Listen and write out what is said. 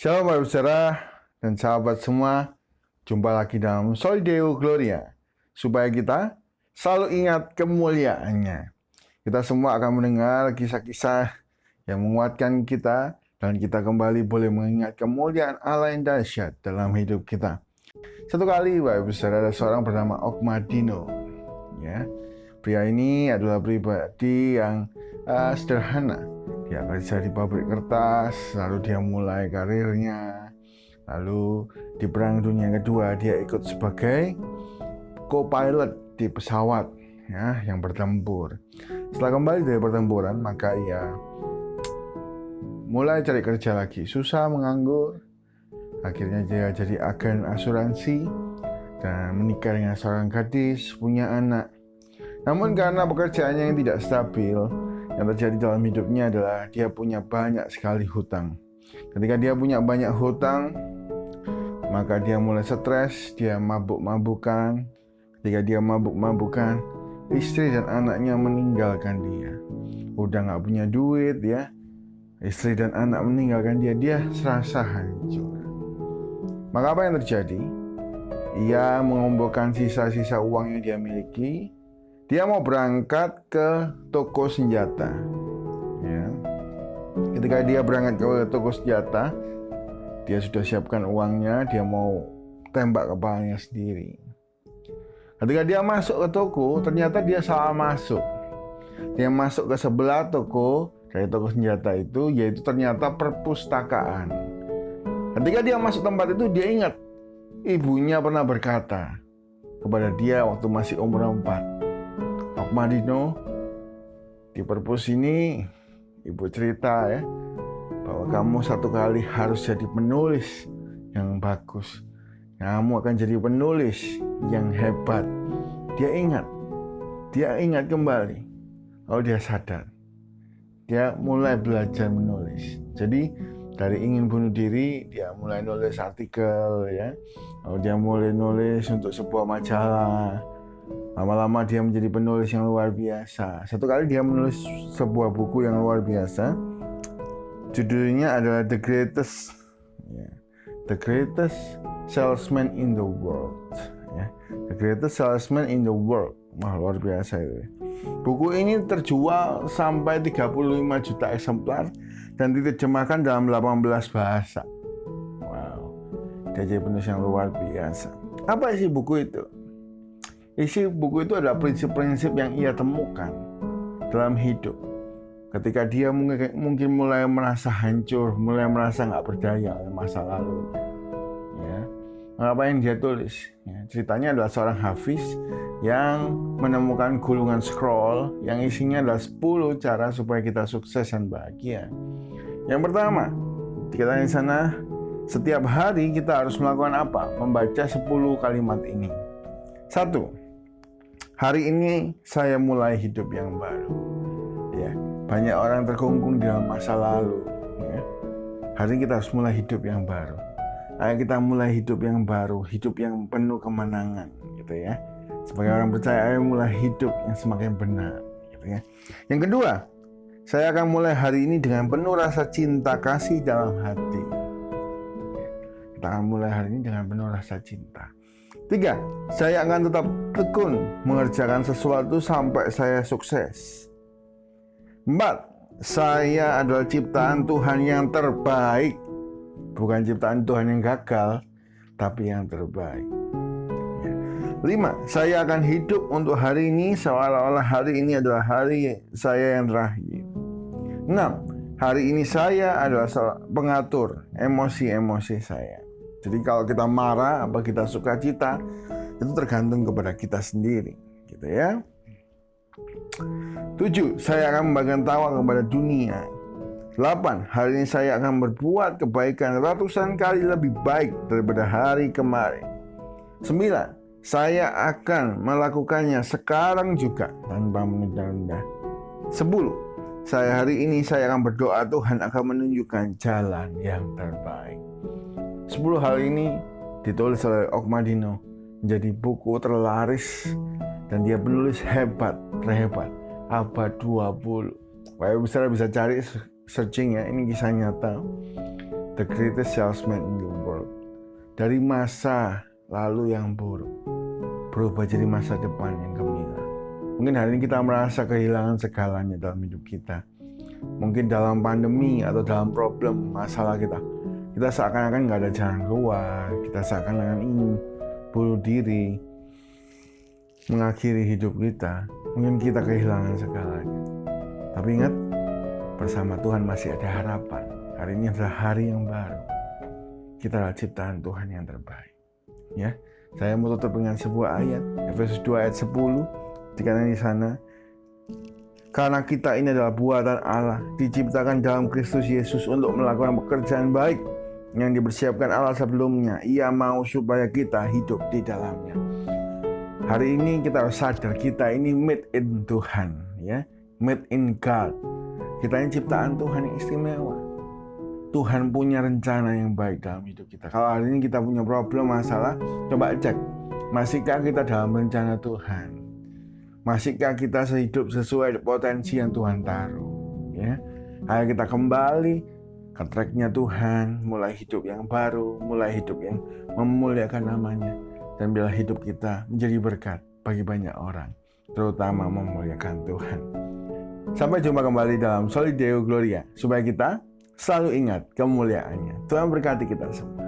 Shalom Bapak Saudara dan sahabat semua. Jumpa lagi dalam Soli Deo Gloria. Supaya kita selalu ingat kemuliaannya. Kita semua akan mendengar kisah-kisah yang menguatkan kita. Dan kita kembali boleh mengingat kemuliaan Allah yang dahsyat dalam hidup kita. Satu kali Bapak Saudara, ada seorang bernama Okmadino. Ya, pria ini adalah pribadi yang sederhana. Dia kerja di pabrik kertas, lalu dia mulai karirnya. Lalu di Perang Dunia Kedua dia ikut sebagai co-pilot di pesawat ya, yang bertempur. Setelah kembali dari pertempuran, maka ia mulai cari kerja lagi. Susah, menganggur. Akhirnya dia jadi agen asuransi dan menikah dengan seorang gadis, punya anak. Namun karena pekerjaannya yang tidak stabil, yang terjadi dalam hidupnya adalah dia punya banyak sekali hutang. Ketika dia punya banyak hutang, maka dia mulai stres, dia mabuk-mabukan. Ketika dia mabuk-mabukan, istri dan anaknya meninggalkan dia. Udah gak punya duit ya, istri dan anak meninggalkan dia, dia serasa hancur. Maka apa yang terjadi? Ia mengumpulkan sisa-sisa uang yang dia miliki. Dia mau berangkat ke toko senjata. Ya. Ketika dia berangkat ke toko senjata, dia sudah siapkan uangnya, dia mau tembak kepalanya sendiri. Ketika dia masuk ke toko, ternyata dia salah masuk. Dia masuk ke sebelah toko dari toko senjata itu, yaitu ternyata perpustakaan. Ketika dia masuk tempat itu, dia ingat ibunya pernah berkata kepada dia waktu masih umur 4. Okmadino, di perpus ini ibu cerita ya, bahwa kamu satu kali harus jadi penulis yang bagus. Kamu akan jadi penulis yang hebat. Dia ingat kembali. Lalu dia sadar. Dia mulai belajar menulis. Jadi dari ingin bunuh diri, dia mulai nulis artikel ya. Lalu dia mulai nulis untuk sebuah majalah. Lama-lama dia menjadi penulis yang luar biasa. Satu kali dia menulis sebuah buku yang luar biasa. Judulnya adalah The Greatest Salesman in the World. The Greatest Salesman in the World. Wah, luar biasa itu. Buku ini terjual sampai 35 juta eksemplar dan diterjemahkan dalam 18 bahasa. Wow, dia jadi penulis yang luar biasa. Apa isi buku itu? Isi buku itu adalah prinsip-prinsip yang ia temukan dalam hidup. Ketika dia mungkin mulai merasa hancur, mulai merasa nggak berdaya oleh masa lalu. Ya. Apa yang dia tulis? Ya, ceritanya adalah seorang hafiz yang menemukan gulungan scroll yang isinya adalah 10 cara supaya kita sukses dan bahagia. Yang pertama, dikatakan di sana, setiap hari kita harus melakukan apa? Membaca 10 kalimat ini. 1. Hari ini saya mulai hidup yang baru. Ya, banyak orang terkungkung di dalam masa lalu. Ya. Hari ini kita harus mulai hidup yang baru. Ayo kita mulai hidup yang baru, hidup yang penuh kemenangan, gitu ya. Sebagai orang percaya, ayo mulai hidup yang semakin benar, gitu ya. Yang kedua, saya akan mulai hari ini dengan penuh rasa cinta kasih dalam hati. Ya. Kita akan mulai hari ini dengan penuh rasa cinta. 3. Saya akan tetap tekun mengerjakan sesuatu sampai saya sukses. 4. Saya adalah ciptaan Tuhan yang terbaik. Bukan ciptaan Tuhan yang gagal, tapi yang terbaik. 5. Saya akan hidup untuk hari ini seolah-olah hari ini adalah hari saya yang terakhir. 6. Hari ini saya adalah pengatur emosi-emosi saya. Jadi kalau kita marah, apa kita sukacita, itu tergantung kepada kita sendiri, gitu ya. 7. Saya akan membagikan tawa kepada dunia. 8. Hari ini saya akan berbuat kebaikan ratusan kali lebih baik daripada hari kemarin. 9. Saya akan melakukannya sekarang juga tanpa menunda-nunda. 10. Hari ini saya akan berdoa Tuhan akan menunjukkan jalan yang terbaik. 10 hal ini ditulis oleh Okmadino menjadi buku terlaris dan dia penulis hebat, terhebat abad 20. Bapak Saudara bisa cari searching ya, ini kisah nyata. The greatest salesman in the world. Dari masa lalu yang buruk berubah jadi masa depan yang gemilang. Mungkin hari ini kita merasa kehilangan segalanya dalam hidup kita. Mungkin dalam pandemi atau dalam problem masalah kita seakan-akan nggak ada jalan keluar. Kita seakan-akan ingin bunuh diri, mengakhiri hidup kita. Mungkin kita kehilangan segalanya. Tapi ingat, bersama Tuhan masih ada harapan. Hari ini adalah hari yang baru. Kita adalah ciptaan Tuhan yang terbaik. Ya, saya mau tutup dengan sebuah ayat, Efesus 2 ayat 10. Dikatakan di sana, karena kita ini adalah buatan Allah, diciptakan dalam Kristus Yesus untuk melakukan pekerjaan baik yang dipersiapkan Allah sebelumnya. Ia mau supaya kita hidup di dalamnya. Hari ini kita harus sadar kita ini made in Tuhan, ya, made in God. Kita ini ciptaan Tuhan yang istimewa. Tuhan punya rencana yang baik dalam hidup kita. Kalau hari ini kita punya problem, masalah, coba cek, masihkah kita dalam rencana Tuhan? Masihkah kita sehidup sesuai potensi yang Tuhan taruh? Ya, ayo kita kembali ke tracknya Tuhan, mulai hidup yang baru, mulai hidup yang memuliakan namanya, dan biarlah hidup kita menjadi berkat bagi banyak orang, terutama memuliakan Tuhan. Sampai jumpa kembali dalam Soli Deo Gloria, supaya kita selalu ingat kemuliaannya. Tuhan berkati kita semua.